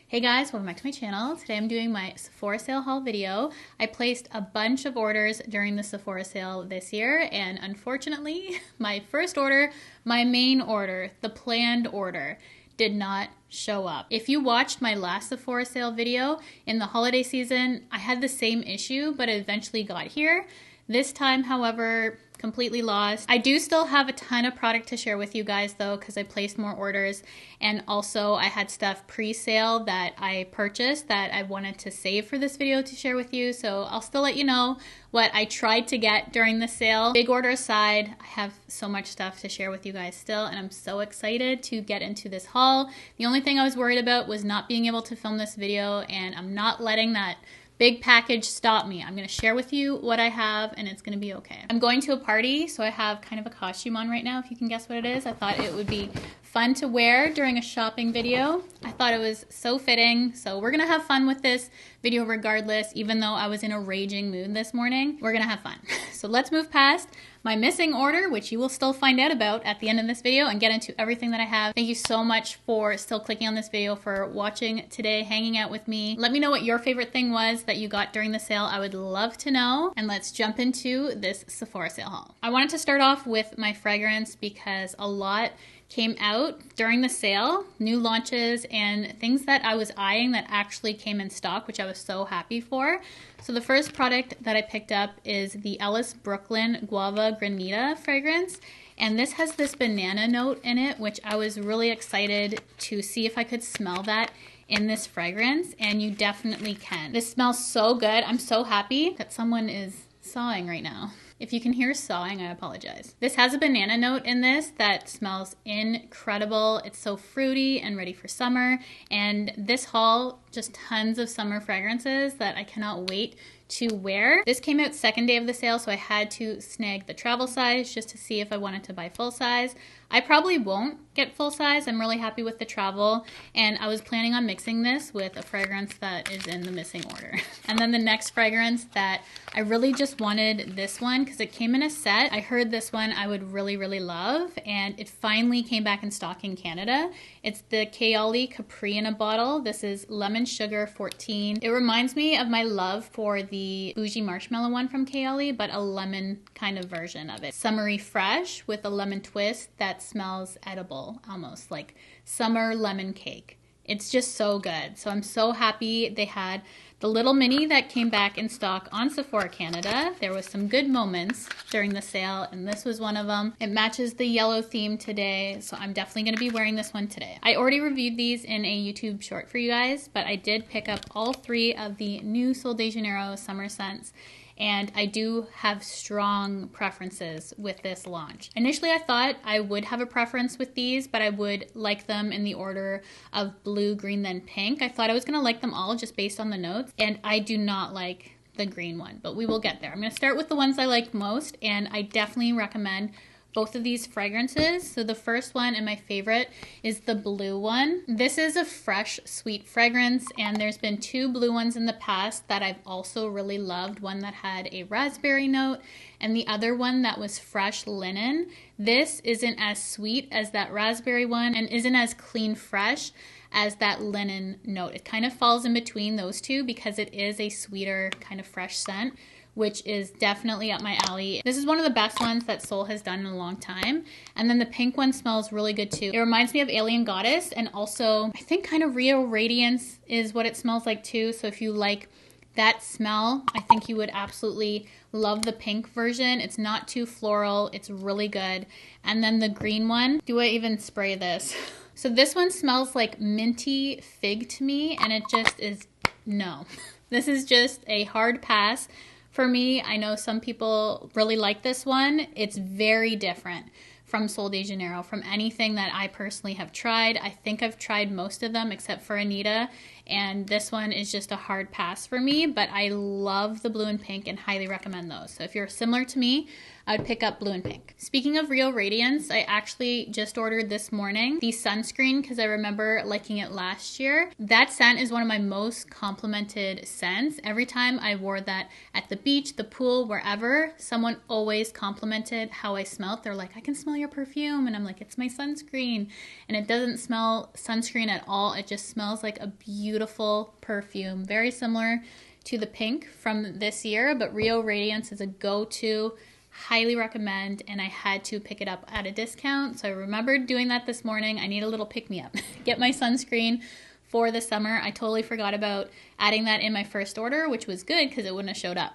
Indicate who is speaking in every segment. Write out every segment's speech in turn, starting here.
Speaker 1: Hey guys, welcome back to my channel. Today I'm doing my Sephora sale haul video. I placed a bunch of orders during the Sephora sale this year, and unfortunately, my first order, my main order, the planned order, did not show up. If you watched my last Sephora sale video in the holiday season, I had the same issue, but it eventually got here. This time, however, completely lost. I do still have a ton of product to share with you guys though, because I placed more orders, and also I had stuff pre-sale that I purchased that I wanted to save for this video to share with you. So I'll still let you know what I tried to get during the sale. Big order aside, I have so much stuff to share with you guys still, and I'm so excited to get into this haul. The only thing I was worried about was not being able to film this video, and I'm not letting that big package stop me. I'm gonna share with you what I have, and it's gonna be okay. I'm going to a party, so I have kind of a costume on right now, if you can guess what it is. I thought it would be fun to wear during a shopping video. I thought it was so fitting, so we're gonna have fun with this video regardless. Even though I was in a raging mood this morning, we're gonna have fun. So let's move past my missing order, which you will still find out about at the end of this video, and get into everything that I have. Thank you so much for still clicking on this video, for watching today, hanging out with me. Let me know what your favorite thing was that you got during the sale. I would love to know. And let's jump into this Sephora sale haul. I wanted to start off with my fragrance because a lot came out during the sale, new launches and things that I was eyeing that actually came in stock, which I was so happy for. So the first product that I picked up is the Ellis Brooklyn Guava Granita fragrance. And this has this banana note in it, which I was really excited to see if I could smell that in this fragrance, and you definitely can. This smells so good. I'm so happy that someone is sawing right now. If you can hear sawing, I apologize. This has a banana note in this that smells incredible. It's so fruity and ready for summer. And this haul, just tons of summer fragrances that I cannot wait to wear. This came out second day of the sale, so I had to snag the travel size just to see if I wanted to buy full size. I probably won't get full size. I'm really happy with the travel, and I was planning on mixing this with a fragrance that is in the missing order. And then the next fragrance that I really just wanted this one because it came in a set. I heard this one I would really love, and it finally came back in stock in Canada. It's the Kayali Capri in a bottle. This is Lemon Sugar 14. It reminds me of my love for the Bougie Marshmallow one from Kayali, but a lemon kind of version of it. Summery fresh with a lemon twist that smells edible, almost like summer lemon cake. It's just so good. So I'm so happy they had the little mini that came back in stock on Sephora Canada. There was some good moments during the sale, and this was one of them. It matches the yellow theme today, so I'm definitely going to be wearing this one today. I already reviewed these in a YouTube short for you guys, but I did pick up all three of the new Sol de Janeiro summer scents, and I do have strong preferences with this launch. Initially, I thought I would have a preference with these, but I would like them in the order of blue, green, then pink. I thought I was gonna like them all just based on the notes, and I do not like the green one, but we will get there. I'm gonna start with the ones I like most, and I definitely recommend both of these fragrances. So the first one and my favorite is the blue one. This is a fresh, sweet fragrance, and there's been two blue ones in the past that I've also really loved. One that had a raspberry note, and the other one that was fresh linen. This isn't as sweet as that raspberry one, and isn't as clean fresh as that linen note. It kind of falls in between those two because it is a sweeter kind of fresh scent, which is definitely up my alley. This is one of the best ones that Sol has done in a long time. And then the pink one smells really good too. It reminds me of Alien Goddess, and also I think kind of Rio Radiance is what it smells like too. So if you like that smell, I think you would absolutely love the pink version. It's not too floral, it's really good. And then the green one, do I even spray this? So this one smells like minty fig to me, and it just is, no. This is just a hard pass for me. I know some people really like this one. It's very different from Sol de Janeiro, from anything that I personally have tried. I think I've tried most of them except for Anita, and this one is just a hard pass for me, but I love the blue and pink and highly recommend those. So if you're similar to me, I would pick up blue and pink. Speaking of Real Radiance, I actually just ordered this morning the sunscreen because I remember liking it last year. That scent is one of my most complimented scents. Every time I wore that at the beach, the pool, wherever, someone always complimented how I smelled. They're like, I can smell your perfume. And I'm like, it's my sunscreen. And it doesn't smell sunscreen at all. It just smells like a beautiful perfume. Very similar to the pink from this year, but Real Radiance is a go-to. Highly recommend, and I had to pick it up at a discount. So I remembered doing that this morning. I need a little pick-me-up. Get my sunscreen for the summer. I totally forgot about adding that in my first order, which was good because it wouldn't have showed up.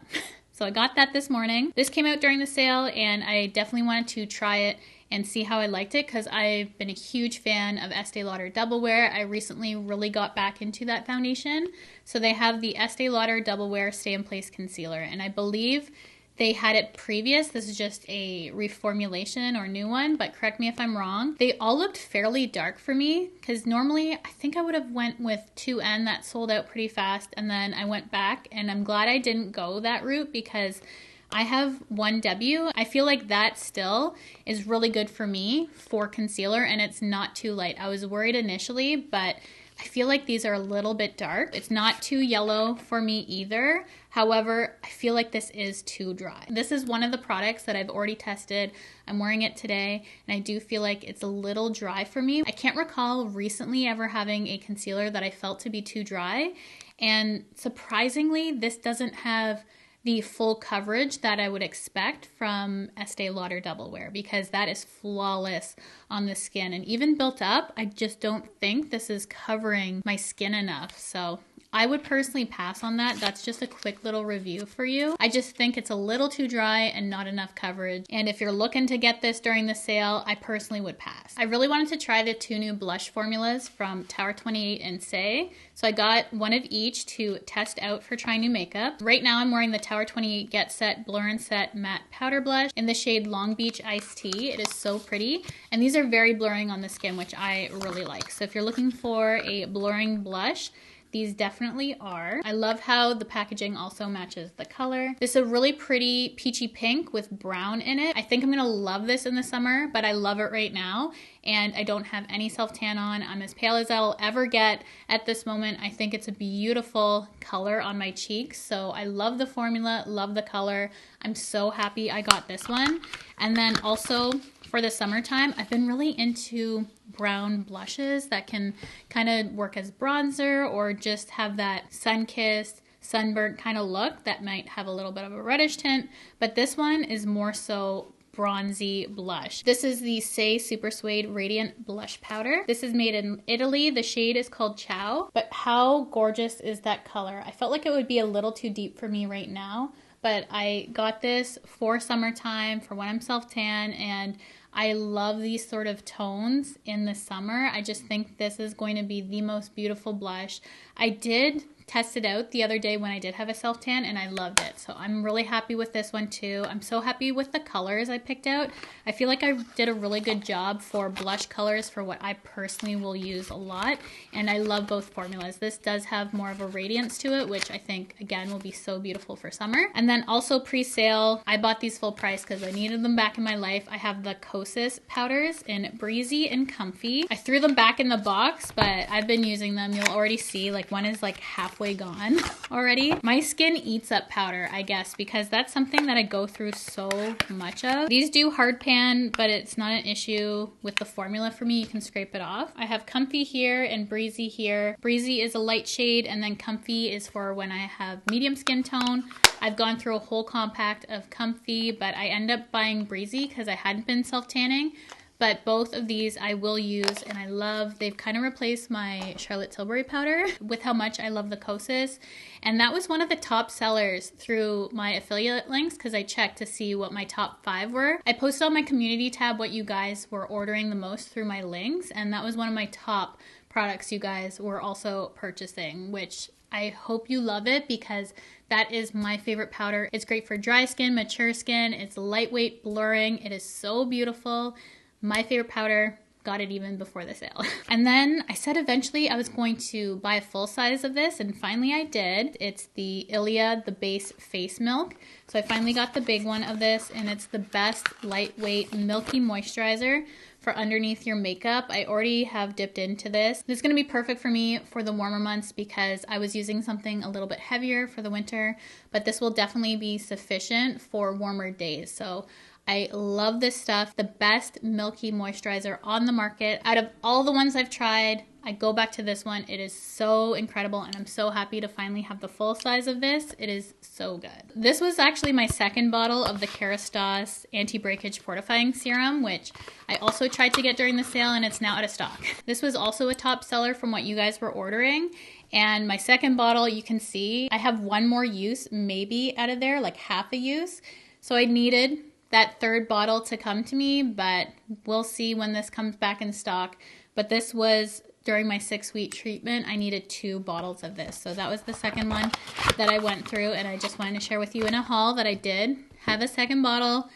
Speaker 1: So I got that this morning. This came out during the sale, and I definitely wanted to try it and see how I liked it because I've been a huge fan of Estee Lauder Double Wear. I recently really got back into that foundation. So they have the Estee Lauder Double Wear Stay in Place Concealer, and I believe they had it previous. This is just a reformulation or new one, but correct me if I'm wrong. They all looked fairly dark for me because normally I think I would have went with 2N that sold out pretty fast, and then I went back, and I'm glad I didn't go that route because I have 1W. I feel like that still is really good for me for concealer, and it's not too light. I was worried initially, but I feel like these are a little bit dark. It's not too yellow for me either. However, I feel like this is too dry. This is one of the products that I've already tested. I'm wearing it today, and I do feel like it's a little dry for me. I can't recall recently ever having a concealer that I felt to be too dry. And surprisingly, this doesn't have the full coverage that I would expect from Estee Lauder Double Wear because that is flawless on the skin. And even built up, I just don't think this is covering my skin enough. So I would personally pass on that. That's just a quick little review for you. I just think it's a little too dry and not enough coverage. And if you're looking to get this during the sale, I personally would pass. I really wanted to try the 2 new blush formulas from Tower 28 and Say. So I got one of each to test out for trying new makeup. Right now I'm wearing the Tower 28 Get Set Blur and Set Matte Powder Blush in the shade Long Beach Iced Tea. It is so pretty. And these are very blurring on the skin, which I really like. So if you're looking for a blurring blush, these definitely are. I love how the packaging also matches the color. This is a really pretty peachy pink with brown in it. I think I'm gonna love this in the summer, but I love it right now. And I don't have any self-tan on. I'm as pale as I'll ever get at this moment. I think it's a beautiful color on my cheeks. So I love the formula, love the color. I'm so happy I got this one. And then also for the summertime, I've been really into brown blushes that can kind of work as bronzer or just have that sun-kissed, sunburnt kind of look that might have a little bit of a reddish tint. But this one is more so bronzy blush. This is the Say Super Suede Radiant Blush Powder. This is made in Italy. The shade is called Ciao. But how gorgeous is that color? I felt like it would be a little too deep for me right now, but I got this for summertime, for when I'm self-tan, and I love these sort of tones in the summer. I just think this is going to be the most beautiful blush. I did test it out the other day when I did have a self-tan, and I loved it. So I'm really happy with this one too. I'm so happy with the colors I picked out. I feel like I did a really good job for blush colors for what I personally will use a lot, and I love both formulas. This does have more of a radiance to it, which I think again will be so beautiful for summer. And then also pre-sale, I bought these full price because I needed them back in my life. I have the Kosas powders in Breezy and Comfy. I threw them back in the box, but I've been using them. You'll already see like one is like halfway gone already. My skin eats up powder, I guess, because that's something that I go through so much of. These do hard pan, but it's not an issue with the formula for me. You can scrape it off. I have Comfy here and Breezy here. Breezy is a light shade, and then Comfy is for when I have medium skin tone. I've gone through a whole compact of Comfy, but I end up buying Breezy because I hadn't been self-tanning. But both of these I will use, and I love, they've kind of replaced my Charlotte Tilbury powder with how much I love the Kosas. And that was one of the top sellers through my affiliate links because I checked to see what my top 5 were. I posted on my community tab what you guys were ordering the most through my links, and that was one of my top products you guys were also purchasing, which I hope you love it because that is my favorite powder. It's great for dry skin, mature skin. It's lightweight, blurring. It is so beautiful. My favorite powder got it even before the sale. And then I said eventually I was going to buy a full size of this, and finally I did. It's the Ilia, the base face milk. So I finally got the big one of this, and it's the best lightweight milky moisturizer for underneath your makeup. I already have dipped into this. This is gonna be perfect for me for the warmer months because I was using something a little bit heavier for the winter, but this will definitely be sufficient for warmer days. So I love this stuff. The best milky moisturizer on the market. Out of all the ones I've tried, I go back to this one. It is so incredible, and I'm so happy to finally have the full size of this. It is so good. This was actually my second bottle of the Kerastase Anti-Breakage Fortifying Serum, which I also tried to get during the sale, and it's now out of stock. This was also a top seller from what you guys were ordering. And my second bottle, you can see, I have one more use maybe out of there, like half a use. So I needed that third bottle to come to me, but we'll see when this comes back in stock. But this was during my 6-week treatment. I needed 2 bottles of this. So that was the second one that I went through, and I just wanted to share with you in a haul that I did have a second bottle,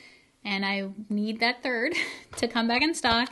Speaker 1: and I need that third to come back in stock.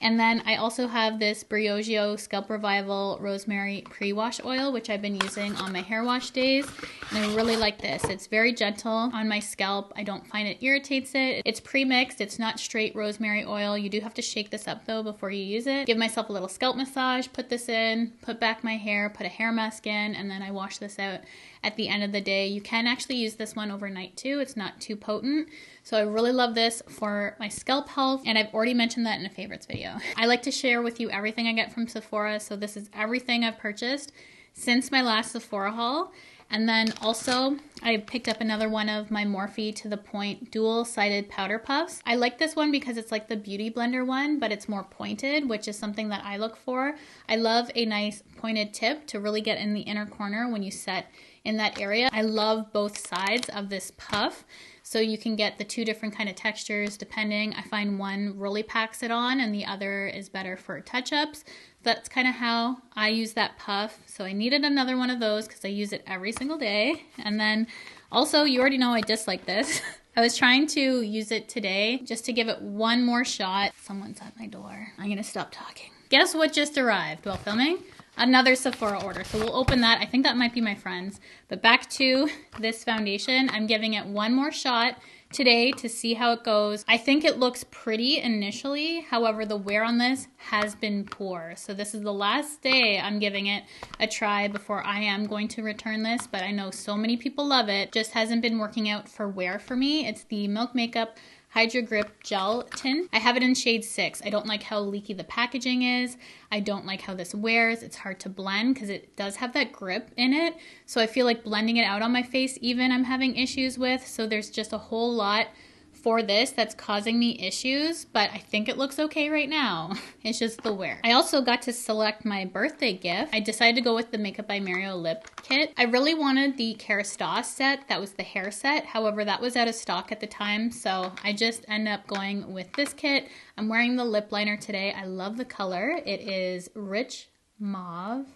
Speaker 1: And then I also have this Briogeo Scalp Revival Rosemary Pre-Wash Oil, which I've been using on my hair wash days. And I really like this. It's very gentle on my scalp. I don't find it irritates it. It's pre-mixed. It's not straight rosemary oil. You do have to shake this up though before you use it. Give myself a little scalp massage, put this in, put back my hair, put a hair mask in, and then I wash this out at the end of the day. You can actually use this one overnight too. It's not too potent. So I really love this for my scalp health, and I've already mentioned that in a favorites video. I like to share with you everything I get from Sephora, so this is everything I've purchased since my last Sephora haul. And then also, I picked up another one of my Morphe to the Point dual-sided powder puffs. I like this one because it's like the Beauty Blender one, but it's more pointed, which is something that I look for. I love a nice pointed tip to really get in the inner corner when you set in that area. I love both sides of this puff. So you can get the 2 different kind of textures depending. I find one really packs it on and the other is better for touch-ups. That's kind of how I use that puff. So I needed another one of those because I use it every single day. And then also, you already know I dislike this. I was trying to use it today just to give it one more shot. Someone's at my door. I'm gonna stop talking. Guess what just arrived while filming? Another Sephora order. So we'll open that. I think that might be my friend's. But back to this foundation. I'm giving it one more shot today to see how it goes. I think it looks pretty initially. However, the wear on this has been poor. So this is the last day I'm giving it a try before I am going to return this. But I know so many people love it. Just hasn't been working out for wear for me. It's the Milk Makeup Hydro Grip Gel Tint. I have it in shade 6. I don't like how leaky the packaging is. I don't like how this wears. It's hard to blend because it does have that grip in it. So I feel like blending it out on my face even I'm having issues with. So there's just a whole lot for this that's causing me issues, but I think it looks okay right now. It's just the wear. I also got to select my birthday gift. I decided to go with the Makeup by Cheryl lip kit. I really wanted the Kerastase set. That was the hair set. However, that was out of stock at the time, so I just ended up going with this kit. I'm wearing the lip liner today. I love the color. It is rich mauve.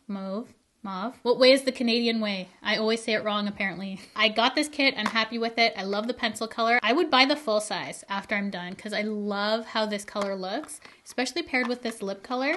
Speaker 1: What way is the Canadian way? I always say it wrong, apparently. I got this kit. I'm happy with it. I love the pencil color. I would buy the full size after I'm done because I love how this color looks, especially paired with this lip color.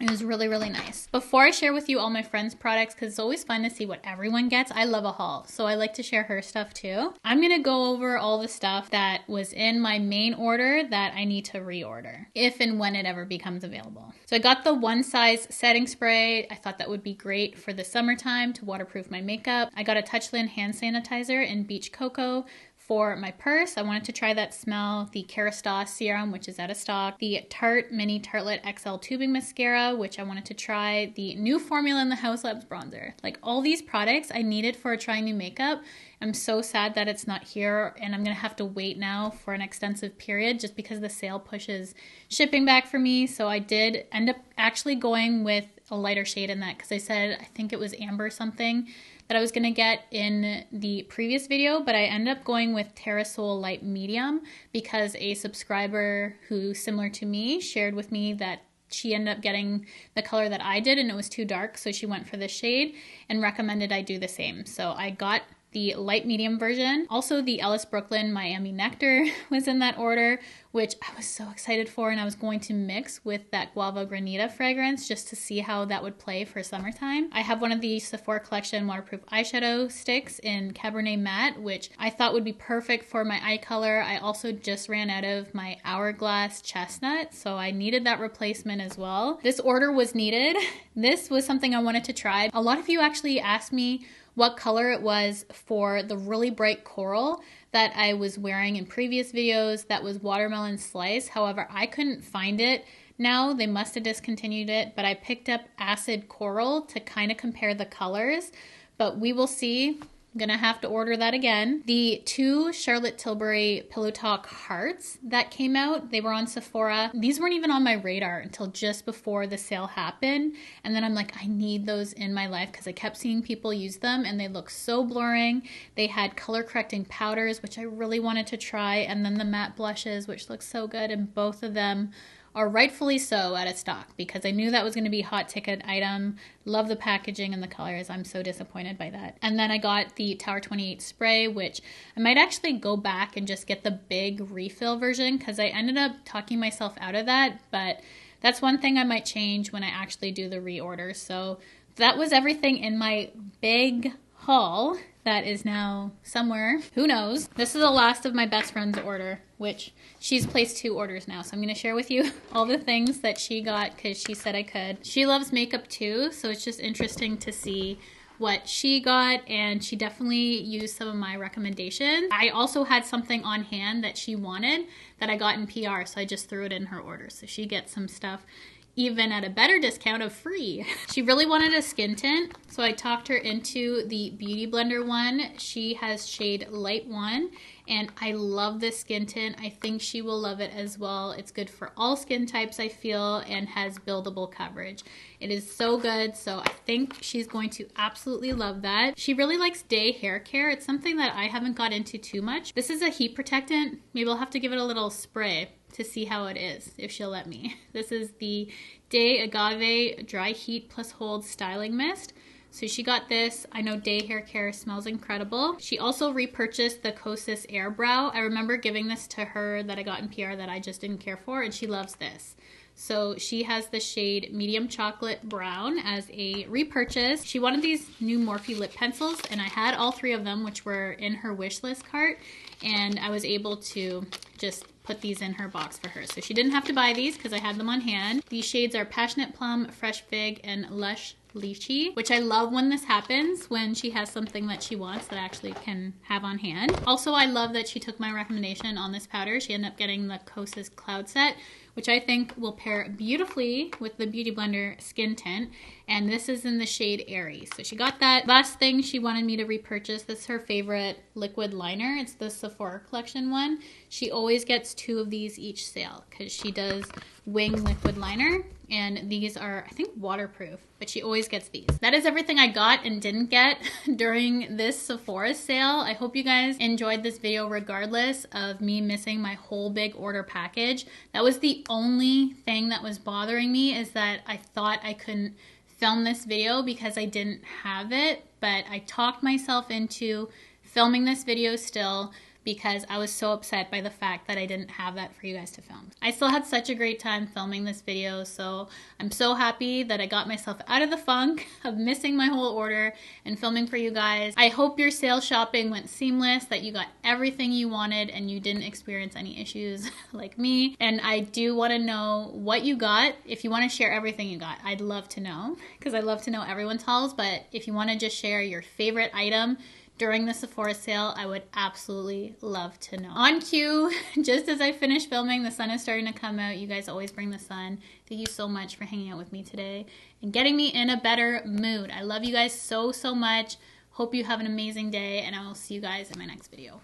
Speaker 1: It was really, really nice. Before I share with you all my friends' products, because it's always fun to see what everyone gets, I love a haul. So I like to share her stuff too. I'm going to go over all the stuff that was in my main order that I need to reorder, if and when it ever becomes available. So I got the one size setting spray. I thought that would be great for the summertime to waterproof my makeup. I got a Touchland hand sanitizer in Beach Cocoa. For my purse, I wanted to try that smell, the Kerastase serum, which is out of stock, the Tarte Mini Tartelette XL Tubing Mascara, which I wanted to try, the new formula in the House Labs bronzer. Like all these products I needed for trying new makeup. I'm so sad that it's not here and I'm gonna have to wait now for an extensive period just because the sale pushes shipping back for me. So I did end up actually going with a lighter shade in that because I said, I think it was amber something that I was gonna get in the previous video, but I ended up going with Terrasol Light Medium because a subscriber who, similar to me, shared with me that she ended up getting the color that I did and it was too dark, so she went for this shade and recommended I do the same. So I got the light medium version. Also the Ellis Brooklyn Miami Nectar was in that order, which I was so excited for, and I was going to mix with that Guava Granita fragrance just to see how that would play for summertime. I have one of the Sephora Collection waterproof eyeshadow sticks in Cabernet Matte, which I thought would be perfect for my eye color. I also just ran out of my Hourglass Chestnut, so I needed that replacement as well. This order was needed. This was something I wanted to try. A lot of you actually asked me what color it was for the really bright coral that I was wearing in previous videos that was Watermelon Slice. However, I couldn't find it. Now they must have discontinued it, but I picked up Acid Coral to kind of compare the colors, but we will see. I'm gonna have to order that again. The 2 Charlotte Tilbury Pillow Talk hearts that came out, they were on Sephora. These weren't even on my radar until just before the sale happened. And then I'm like, I need those in my life because I kept seeing people use them and they look so blurring. They had color correcting powders, which I really wanted to try. And then the matte blushes, which look so good. And both of them are rightfully so out of stock because I knew that was going to be a hot ticket item. Love the packaging and the colors. I'm so disappointed by that. And then I got the Tower 28 spray, which I might actually go back and just get the big refill version because I ended up talking myself out of that, but that's one thing I might change when I actually do the reorder. So that was everything in my big haul that is now somewhere. Who knows? This is the last of my best friend's order, which she's placed 2 orders now. So I'm going to share with you all the things that she got because she said I could. She loves makeup too, so it's just interesting to see what she got, and she definitely used some of my recommendations. I also had something on hand that she wanted that I got in PR, so I just threw it in her order. So she gets some stuff even at a better discount of free. She really wanted a skin tint, so I talked her into the Beauty Blender one. She has shade Light 1, and I love this skin tint. I think she will love it as well. It's good for all skin types, I feel, and has buildable coverage. It is so good, so I think she's going to absolutely love that. She really likes day hair care. It's something that I haven't got into too much. This is a heat protectant. Maybe I'll have to give it a little spray to see how it is, if she'll let me. This is the Day Agave Dry Heat Plus Hold Styling Mist. So she got this. I know day hair care smells incredible. She also repurchased the Kosas Air Brow. I remember giving this to her that I got in PR that I just didn't care for, and she loves this. So she has the shade Medium Chocolate Brown as a repurchase. She wanted these new Morphe lip pencils, and I had all 3 of them, which were in her wish list cart, and I was able to just put these in her box for her. So she didn't have to buy these because I had them on hand. These shades are Passionate Plum, Fresh Fig, and Lush Lychee, which I love when this happens, when she has something that she wants that I actually can have on hand. Also, I love that she took my recommendation on this powder. She ended up getting the Kosas Cloud Set, which I think will pair beautifully with the Beauty Blender skin tint. And this is in the shade Airy. So she got that. Last thing she wanted me to repurchase, this is her favorite liquid liner. It's the Sephora Collection one. She always gets 2 of these each sale because she does wing liquid liner. And these are, I think, waterproof, but she always gets these. That is everything I got and didn't get during this Sephora sale. I hope you guys enjoyed this video regardless of me missing my whole big order package. That was the only thing that was bothering me, is that I thought I couldn't film this video because I didn't have it, but I talked myself into filming this video still because I was so upset by the fact that I didn't have that for you guys to film. I still had such a great time filming this video, so I'm so happy that I got myself out of the funk of missing my whole order and filming for you guys. I hope your sale shopping went seamless, that you got everything you wanted and you didn't experience any issues like me. And I do want to know what you got. If you want to share everything you got, I'd love to know, because I love to know everyone's hauls. But if you want to just share your favorite item during the Sephora sale, I would absolutely love to know. On cue, just as I finish filming, the sun is starting to come out. You guys always bring the sun. Thank you so much for hanging out with me today and getting me in a better mood. I love you guys so, so much. Hope you have an amazing day, and I will see you guys in my next video.